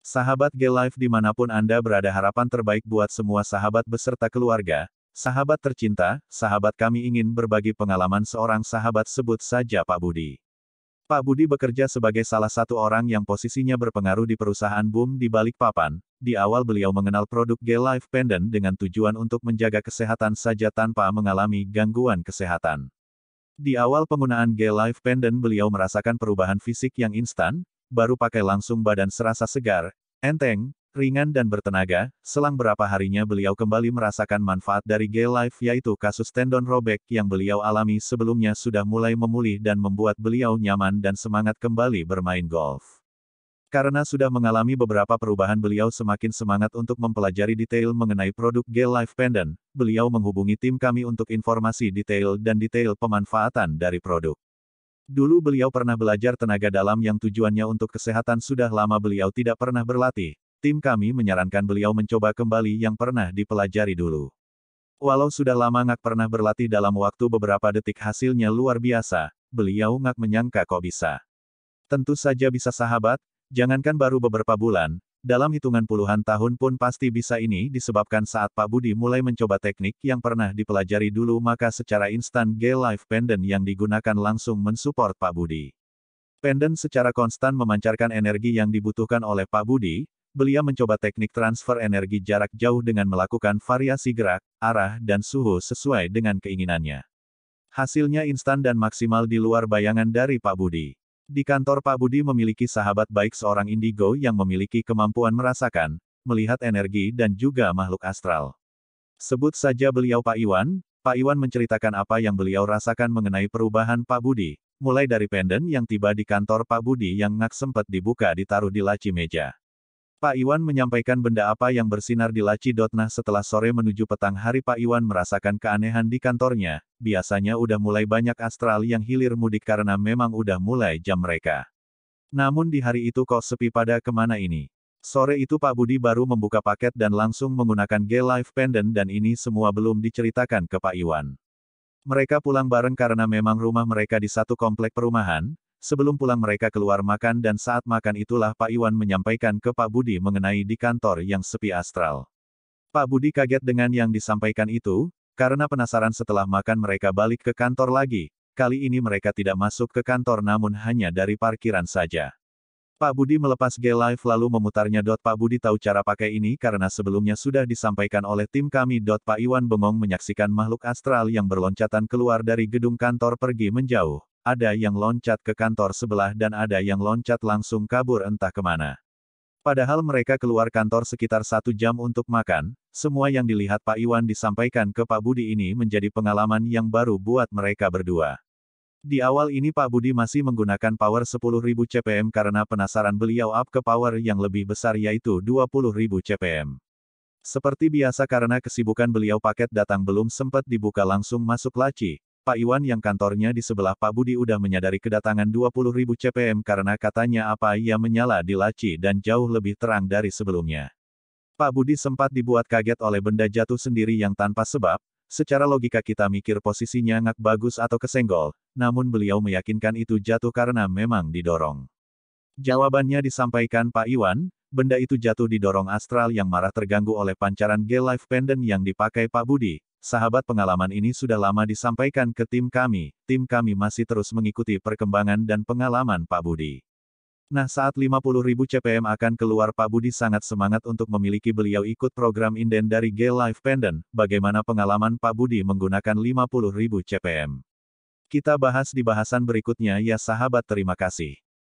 Sahabat G-Life dimanapun Anda berada, harapan terbaik buat semua sahabat beserta keluarga. Sahabat tercinta, sahabat kami ingin berbagi pengalaman seorang sahabat, sebut saja Pak Budi. Pak Budi bekerja sebagai salah satu orang yang posisinya berpengaruh di perusahaan boom di Balikpapan. Di awal beliau mengenal produk G-Life Pendant dengan tujuan untuk menjaga kesehatan saja tanpa mengalami gangguan kesehatan. Di awal penggunaan G-Life Pendant beliau merasakan perubahan fisik yang instan, baru pakai langsung badan serasa segar, enteng, ringan dan bertenaga. Selang berapa harinya beliau kembali merasakan manfaat dari G-Life, yaitu kasus tendon robek yang beliau alami sebelumnya sudah mulai memulih dan membuat beliau nyaman dan semangat kembali bermain golf. Karena sudah mengalami beberapa perubahan, beliau semakin semangat untuk mempelajari detail mengenai produk G-Life Pendant. Beliau menghubungi tim kami untuk informasi detail dan detail pemanfaatan dari produk. Dulu beliau pernah belajar tenaga dalam yang tujuannya untuk kesehatan, sudah lama beliau tidak pernah berlatih. Tim kami menyarankan beliau mencoba kembali yang pernah dipelajari dulu. Walau sudah lama nggak pernah berlatih, dalam waktu beberapa detik hasilnya luar biasa. Beliau nggak menyangka kok bisa. Tentu saja bisa sahabat, jangankan baru beberapa bulan, dalam hitungan puluhan tahun pun pasti bisa. Ini disebabkan saat Pak Budi mulai mencoba teknik yang pernah dipelajari dulu, maka secara instan G-Life Pendant yang digunakan langsung mensupport Pak Budi. Pendant secara konstan memancarkan energi yang dibutuhkan oleh Pak Budi. Beliau mencoba teknik transfer energi jarak jauh dengan melakukan variasi gerak, arah dan suhu sesuai dengan keinginannya. Hasilnya instan dan maksimal di luar bayangan dari Pak Budi. Di kantor Pak Budi memiliki sahabat baik seorang indigo yang memiliki kemampuan merasakan, melihat energi dan juga makhluk astral. Sebut saja beliau Pak Iwan. Pak Iwan menceritakan apa yang beliau rasakan mengenai perubahan Pak Budi, mulai dari pendant yang tiba di kantor Pak Budi yang nggak sempat dibuka ditaruh di laci meja. Pak Iwan menyampaikan benda apa yang bersinar di laci. Nah, setelah sore menuju petang hari Pak Iwan merasakan keanehan di kantornya. Biasanya udah mulai banyak astral yang hilir mudik karena memang udah mulai jam mereka. Namun di hari itu kok sepi pada kemana ini. Sore itu Pak Budi baru membuka paket dan langsung menggunakan G-Life Pendant, dan ini semua belum diceritakan ke Pak Iwan. Mereka pulang bareng karena memang rumah mereka di satu komplek perumahan. Sebelum pulang mereka keluar makan, dan saat makan itulah Pak Iwan menyampaikan ke Pak Budi mengenai di kantor yang sepi astral. Pak Budi kaget dengan yang disampaikan itu, karena penasaran. Setelah makan mereka balik ke kantor lagi. Kali ini mereka tidak masuk ke kantor namun hanya dari parkiran saja. Pak Budi melepas G-Life lalu memutarnya. Pak Budi tahu cara pakai ini karena sebelumnya sudah disampaikan oleh tim kami. Pak Iwan bengong menyaksikan makhluk astral yang berloncatan keluar dari gedung kantor pergi menjauh. Ada yang loncat ke kantor sebelah dan ada yang loncat langsung kabur entah kemana. Padahal mereka keluar kantor sekitar 1 jam untuk makan. Semua yang dilihat Pak Iwan disampaikan ke Pak Budi ini menjadi pengalaman yang baru buat mereka berdua. Di awal ini Pak Budi masih menggunakan power 10.000 CPM karena penasaran beliau up ke power yang lebih besar, yaitu 20.000 CPM. Seperti biasa karena kesibukan beliau, paket datang belum sempat dibuka langsung masuk laci. Pak Iwan yang kantornya di sebelah Pak Budi udah menyadari kedatangan 20.000 CPM karena katanya apa ia menyala di laci dan jauh lebih terang dari sebelumnya. Pak Budi sempat dibuat kaget oleh benda jatuh sendiri yang tanpa sebab. Secara logika kita mikir posisinya nggak bagus atau kesenggol, namun beliau meyakinkan itu jatuh karena memang didorong. Jawabannya disampaikan Pak Iwan, benda itu jatuh didorong astral yang marah terganggu oleh pancaran G-Life Pendant yang dipakai Pak Budi. Sahabat, pengalaman ini sudah lama disampaikan ke tim kami masih terus mengikuti perkembangan dan pengalaman Pak Budi. Nah, saat 50.000 CPM akan keluar, Pak Budi sangat semangat untuk memiliki. Beliau ikut program inden dari G-Life Pendant. Bagaimana pengalaman Pak Budi menggunakan 50.000 CPM? Kita bahas di bahasan berikutnya ya sahabat, terima kasih.